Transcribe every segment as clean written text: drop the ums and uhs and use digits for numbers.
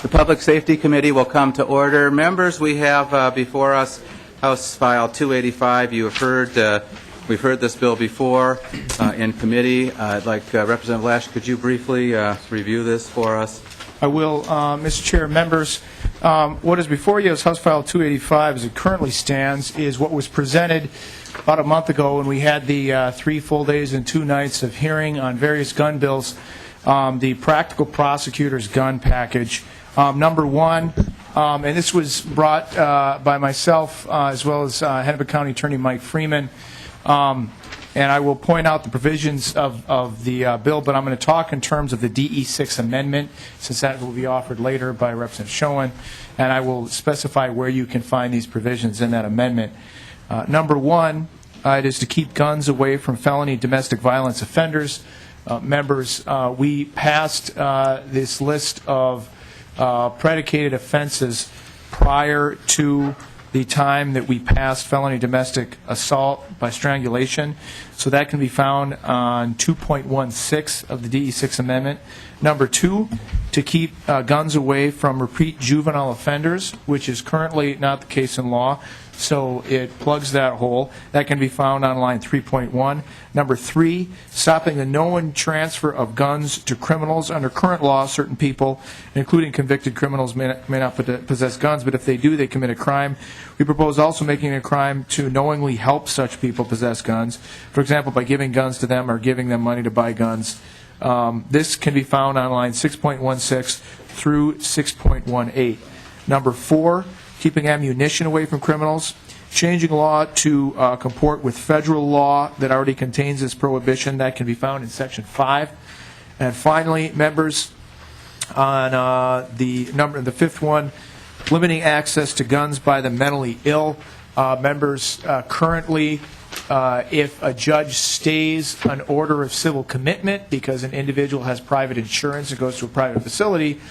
The Public Safety Committee will come to order. Members, we have before us House File 285. You have heard, we've heard this bill before in committee. I'd like Representative Lesch, could you briefly review this for us? I will, Mr. Chair, members. What is before you is House File 285, as it currently stands, is what was presented about a month ago when we had the 3 full days and 2 nights of hearing on various gun bills, the practical prosecutor's gun package. Number one, and this was brought by myself as well as Hennepin County Attorney Mike Freeman, and I will point out the provisions of the bill, but I'm going to talk in terms of the DE6 amendment, since that will be offered later by Representative Schoen, and I will specify where you can find these provisions in that amendment. Number one, it is to keep guns away from felony domestic violence offenders. Members, we passed this list of predicated offenses prior to the time that we passed felony domestic assault by strangulation. So that can be found on 2.16 of the DE6 amendment. Number two, to keep guns away from repeat juvenile offenders, which is currently not the case in law. So it plugs that hole. That can be found on line 3.1. Number three, stopping the known transfer of guns to criminals. Under current law, certain people, including convicted criminals, may not possess guns, but if they do, they commit a crime. We propose also making it a crime to knowingly help such people possess guns, for example, by giving guns to them or giving them money to buy guns. This can be found on line 6.16 through 6.18. Number four, keeping ammunition away from criminals, changing law to comport with federal law that already contains this prohibition. That can be found in Section 5. And finally, members, on the fifth one, limiting access to guns by the mentally ill. Members, currently, if a judge stays an order of civil commitment because an individual has private insurance and goes to a private facility,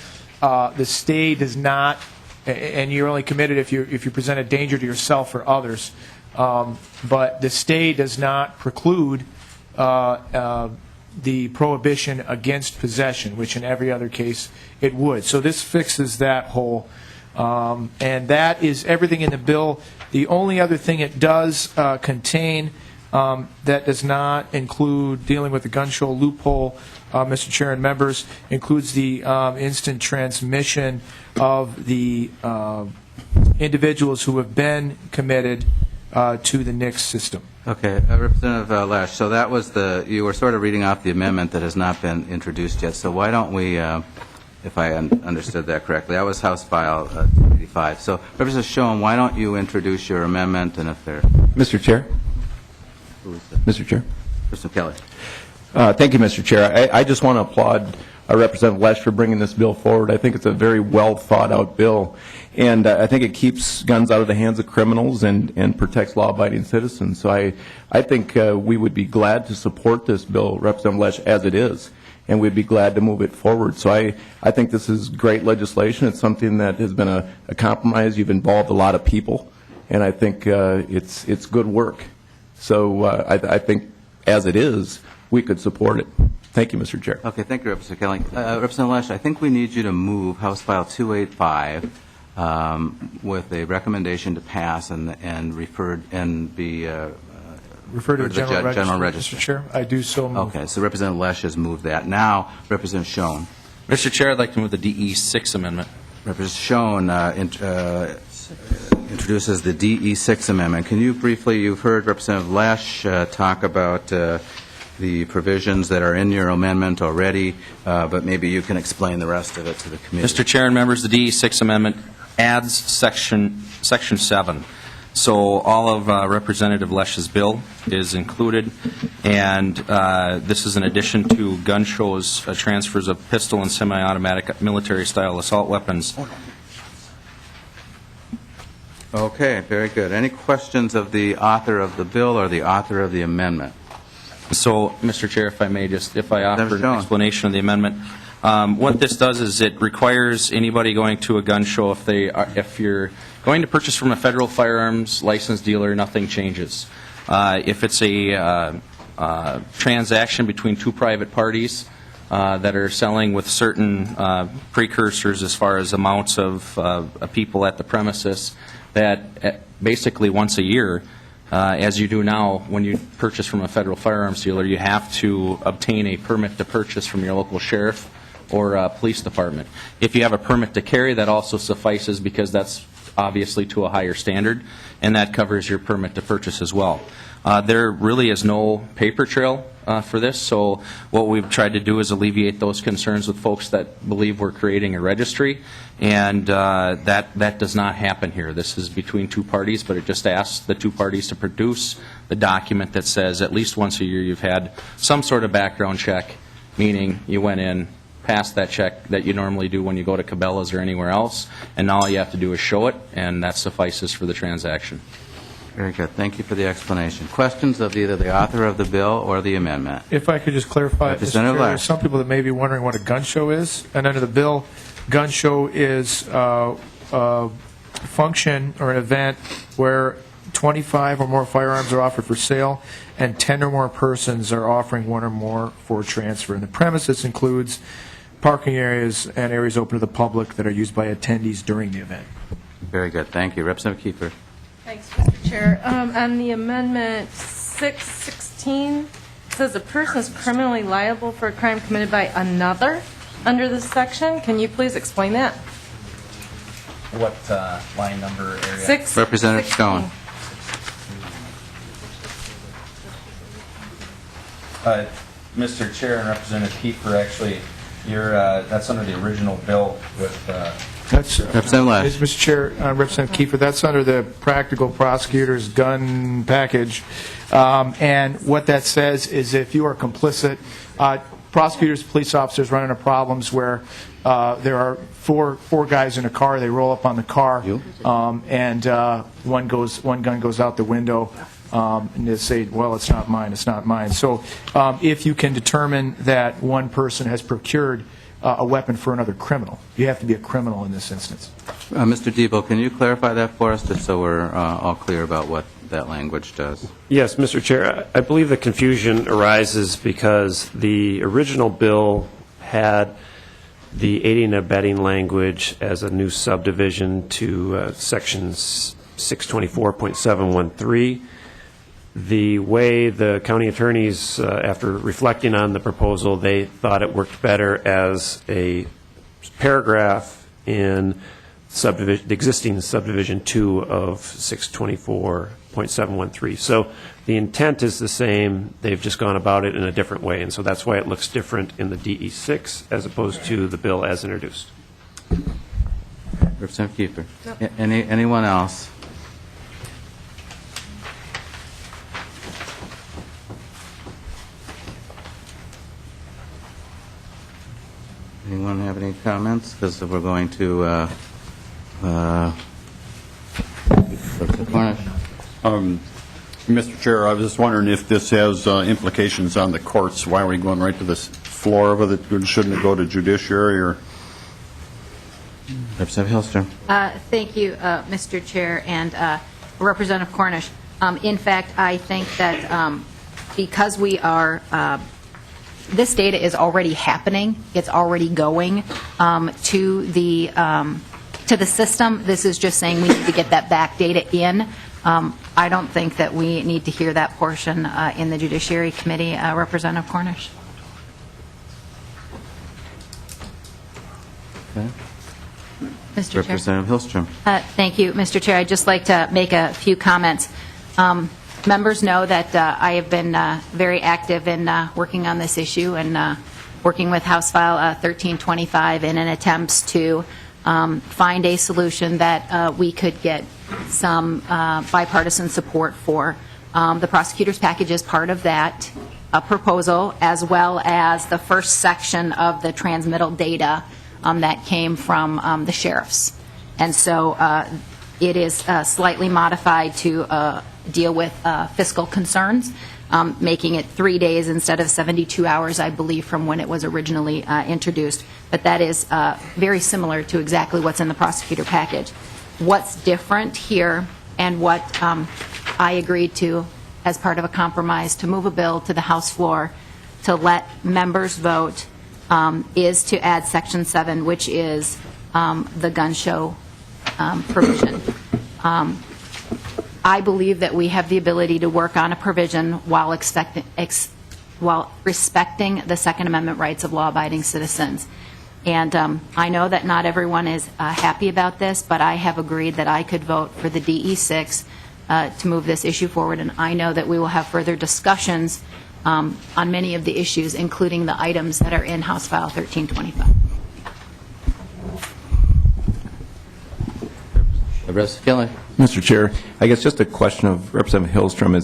the stay does not, and you're only committed if you present a danger to yourself or others. But the stay does not preclude the prohibition against possession, which in every other case it would. So this fixes that hole. And that is everything in the bill. The only other thing it does contain that does not include dealing with the gun show loophole, Mr. Chair and members, includes the instant transmission of the individuals who have been committed to the NICS system. Okay, Representative Lesch, so that was you were sort of reading off the amendment that has not been introduced yet, so why don't we, if I understood that correctly, that was House File 285. So, Representative Schoen, why don't you introduce your amendment, and if there... Mr. Chair. Who is that? Mr. Chair. Representative Kelly. Thank you, Mr. Chair. I just want to applaud Representative Lesch for bringing this bill forward. I think it's a very well thought out bill, and I think it keeps guns out of the hands of criminals and protects law-abiding citizens. So I think we would be glad to support this bill, Representative Lesch, as it is, and we'd be glad to move it forward. So I think this is great legislation. It's something that has been a compromise. You've involved a lot of people, and I think it's good work. So I think as it is, we could support it. Thank you, Mr. Chair. Okay, thank you, Representative Kelly. Representative Lesch, I think we need you to move House File 285 with a recommendation to pass and referred and be referred to the General Register. Mr. Chair, I do so move. Okay, so Representative Lesch has moved that. Now, Representative Schoen. Mr. Chair, I'd like to move the DE6 amendment. Representative Schoen introduces the DE6 amendment. Can you briefly, you've heard Representative Lesch talk about the provisions that are in your amendment already, but maybe you can explain the rest of it to the committee. Mr. Chair and members, the DE6 amendment adds Section 7. So all of Representative Lesch's bill is included, and this is in addition to gun shows, transfers of pistol and semi-automatic military-style assault weapons. Okay, very good. Any questions of the author of the bill or the author of the amendment? So, Mr. Chair, if I may if I offer an explanation of the amendment. What this does is it requires anybody going to a gun show, if you're going to purchase from a federal firearms licensed dealer, nothing changes. If it's a transaction between two private parties, that are selling with certain precursors as far as amounts of people at the premises, that basically once a year, as you do now when you purchase from a federal firearms dealer, you have to obtain a permit to purchase from your local sheriff or police department. If you have a permit to carry, that also suffices because that's obviously to a higher standard, and that covers your permit to purchase as well. There really is no paper trail for this, so what we've tried to do is alleviate those concerns with folks that believe we're creating a registry, and that does not happen here. This is between two parties, but it just asks the two parties to produce the document that says at least once a year you've had some sort of background check, meaning you went in, passed that check that you normally do when you go to Cabela's or anywhere else, and now all you have to do is show it, and that suffices for the transaction. Very good. Thank you for the explanation. Questions of either the author of the bill or the amendment? If I could just clarify, Mr. Representative Chair, Lesch. there's some people that may be wondering what a gun show is, and under the bill, gun show is a function or an event where 25 or more firearms are offered for sale, and 10 or more persons are offering one or more for transfer. And the premises includes parking areas and areas open to the public that are used by attendees during the event. Very good. Thank you. Representative Kiefer. Thanks, Mr. Chair. On the amendment 616, it says a person is criminally liable for a crime committed by another under this section. Can you please explain that? What line number area? Representative 16. Stone. Mr. Chair and Representative Kiefer, actually, that's under the original bill with... That's, Representative Lesch. Mr. Chair, Representative Kiefer, that's under the practical prosecutor's gun package. And what that says is if you are complicit, prosecutors, police officers run into problems where there are four guys in a car, they roll up on the car, and one gun goes out the window, and they say, well, it's not mine, it's not mine. So if you can determine that one person has procured a weapon for another criminal, you have to be a criminal in this instance. Mr. Debo, can you clarify that for us, just so we're all clear about what that language does? Yes, Mr. Chair. I believe the confusion arises because the original bill had the aiding and abetting language as a new subdivision to sections 624.713. The way the county attorneys, after reflecting on the proposal, they thought it worked better as a paragraph in the existing subdivision 2 of 624.713. So the intent is the same. They've just gone about it in a different way, and so that's why it looks different in the DE6 as opposed to the bill as introduced. Representative Kiefer. Anyone else? Anyone have any comments? Because we're going to Cornish. Mr. Chair, I was just wondering if this has implications on the courts. Why are we going right to the floor of it? Shouldn't it go to judiciary or? Representative Hillstrom. Thank you, Mr. Chair, and Representative Cornish. In fact, I think that because we are this data is already happening. It's already going to the system. This is just saying we need to get that back data in. I don't think that we need to hear that portion in the Judiciary Committee. Representative Cornish. Okay. Mr. Chair. Representative Hillstrom. Thank you, Mr. Chair. I'd just like to make a few comments. Members know that I have been very active in working on this issue and working with House File 1325 in an attempt to find a solution that we could get some bipartisan support for. The prosecutor's package is part of that proposal, as well as the first section of the transmittal data that came from the sheriffs. And so it is slightly modified to deal with fiscal concerns, making it 3 days instead of 72 hours, I believe, from when it was originally introduced. But that is very similar to exactly what's in the prosecutor package. What's different here, and what I agreed to as part of a compromise to move a bill to the House floor to let members vote is to add Section 7, which is the gun show provision. I believe that we have the ability to work on a provision while respecting the Second Amendment rights of law-abiding citizens. And I know that not everyone is happy about this, but I have agreed that I could vote for the DE6 to move this issue forward, and I know that we will have further discussions on many of the issues, including the items that are in House File 1325. Representative Kelly. Mr. Chair, I guess just a question of Representative Hillstrom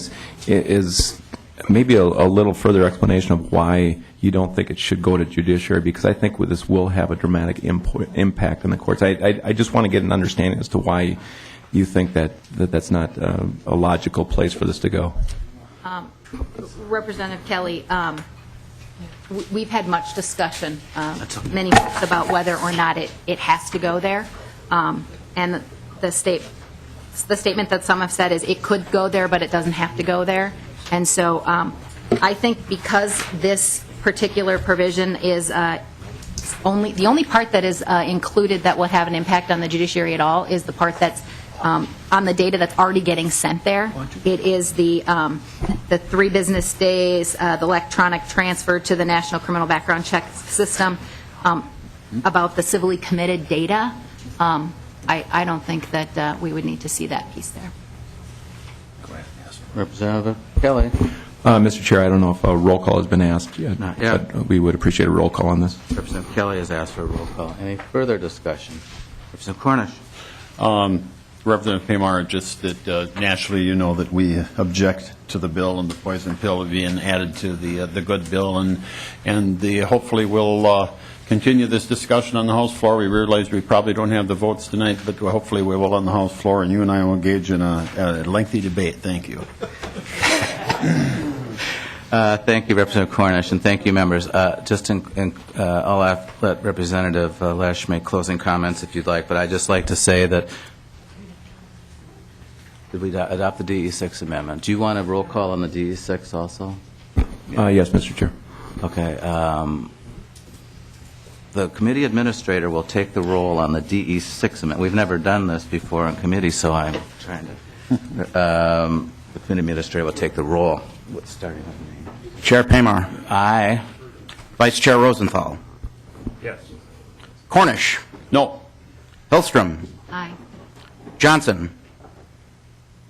is maybe a little further explanation of why you don't think it should go to judiciary, because I think this will have a dramatic impact on the courts. I just want to get an understanding as to why you think that's not a logical place for this to go. Representative Kelly, we've had much discussion, many months, about whether or not it has to go there. And the statement that some have said is it could go there, but it doesn't have to go there. And so I think because this particular provision is the only part that is included that will have an impact on the judiciary at all is the part that's on the data that's already getting sent there. It is the 3 business days, the electronic transfer to the National Criminal Background Check System, about the civilly committed data. I don't think that we would need to see that piece there. Representative Kelly. Mr. Chair, I don't know if a roll call has been asked yet. Not yet. But we would appreciate a roll call on this. Representative Kelly has asked for a roll call. Any further discussion? Representative Cornish. Representative Paymar, just that naturally you know that we object to the bill and the poison pill being added to the good bill, and hopefully we'll continue this discussion on the House floor. We realize we probably don't have the votes tonight, but hopefully we will on the House floor, and you and I will engage in a lengthy debate. Thank you. Thank you, Representative Cornish, and thank you, members. I'll let Representative Lesch make closing comments if you'd like, but I'd just like to say that did we adopt the DE6 amendment? Do you want a roll call on the DE6 also? Yes, Mr. Chair. Okay. The committee administrator will take the roll on the DE6 amendment. We've never done this before in committee, so I'm trying to. The committee administrator will take the roll. What's starting with me? Chair Paymar. Aye. Vice Chair Rosenthal. Yes. Cornish. No. Hillstrom. Aye. Johnson.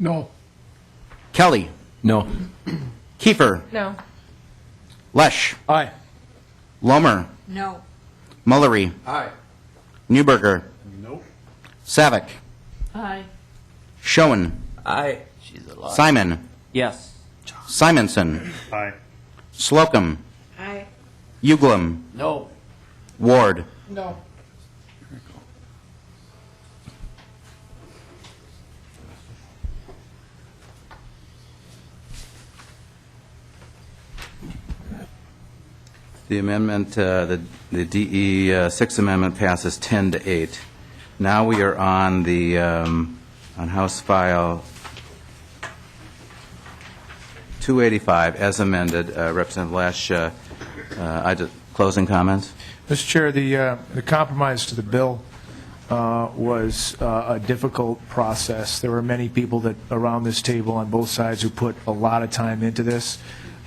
No. Kelly. No. Kiefer. No. Lesch. Aye. Lomer. No. Mullery. Aye. Newberger. Nope. Savick. Aye. Schoen. Aye. Simon. Yes. Simonson. Aye. Slocum. Aye. Uglum. No. Ward. No. The amendment, the DE6 amendment passes 10-8. Now we are on the on House File 285 as amended. Representative Lesch, closing comments? Mr. Chair, the compromise to the bill was a difficult process. There were many people that around this table on both sides who put a lot of time into this.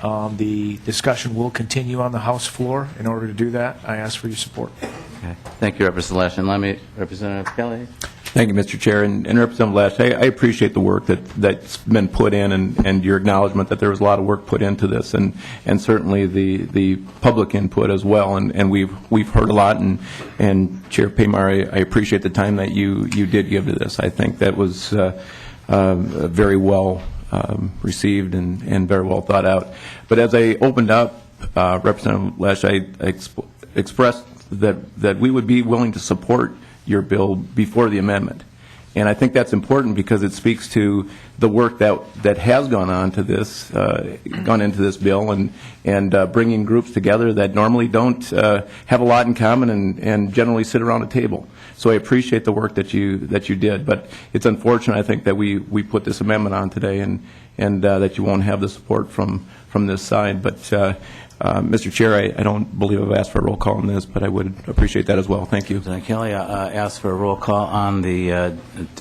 The discussion will continue on the House floor. In order to do that, I ask for your support. Okay. Thank you, Representative Lesch. And let me, Representative Kelly. Thank you, Mr. Chair. And Representative Lesch, I appreciate the work that's been put in and your acknowledgement that there was a lot of work put into this, and certainly the public input as well. And we've heard a lot, and Chair Paymar, I appreciate the time that you did give to this. I think that was very well received and very well thought out. But as I opened up, Representative Lesch, I expressed that we would be willing to support your bill before the amendment. And I think that's important because it speaks to the work that has gone on to this, gone into this bill, and bringing groups together that normally don't have a lot in common and generally sit around a table. So I appreciate the work that you did, but it's unfortunate, I think, that we put this amendment on today and that you won't have the support from this side. But Mr. Chair, I don't believe I've asked for a roll call on this, but I would appreciate that as well. Thank you. President Kelly, ask for a roll call on the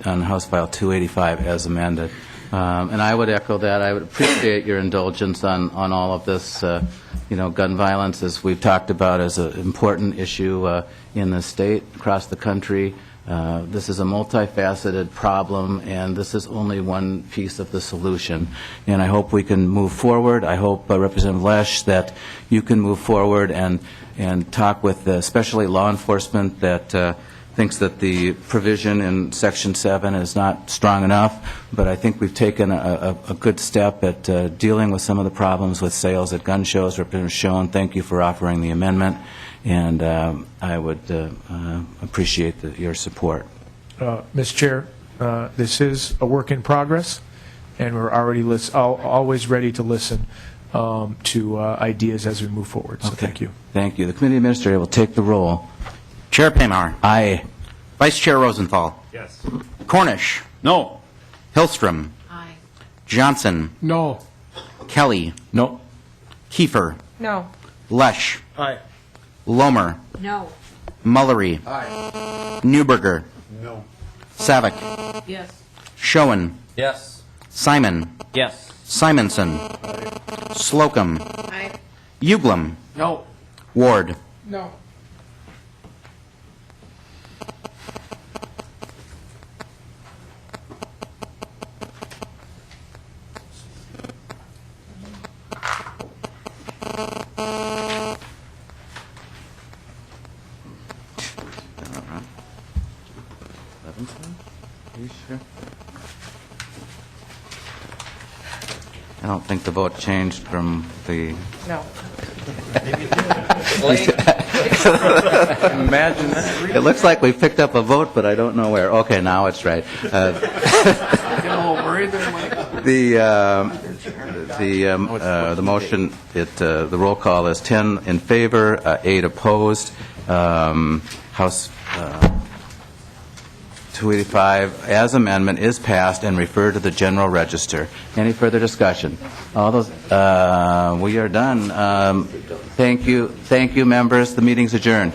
on House File 285 as amended. And I would echo that. I would appreciate your indulgence on all of this. Gun violence, as we've talked about, is an important issue in the state, across the country. This is a multifaceted problem, and this is only one piece of the solution. And I hope we can move forward. I hope, Representative Lesch, that you can move forward and talk with especially law enforcement that thinks that the provision in Section 7 is not strong enough, but I think we've taken a good step at dealing with some of the problems with sales at gun shows. Representative Schoen, thank you for offering the amendment, and I would appreciate your support. Mr. Chair, this is a work in progress, and we're already always ready to listen to ideas as we move forward. So thank you. Thank you. The committee administrator will take the roll. Chair Pamar. Aye. Vice Chair Rosenthal. Yes. Cornish. No. Hillstrom. Aye. Johnson. No. Kelly. No. Kiefer. No. Lesch. Aye. Lomer. No. Mullery. Newberger. No. Savick. Yes. Schoen. Yes. Simon. Yes. Simonson. Slocum. Aye. Uglum. No. Ward. No. Are you sure? I don't think the vote changed from the... No. Imagine that. It looks like we picked up a vote, but I don't know where. Okay, now it's right. The motion, the roll call is 10 in favor, 8 opposed. House 285 as amendment is passed and referred to the general register. Any further discussion? All those, we are done. Thank you, members. The meeting's adjourned.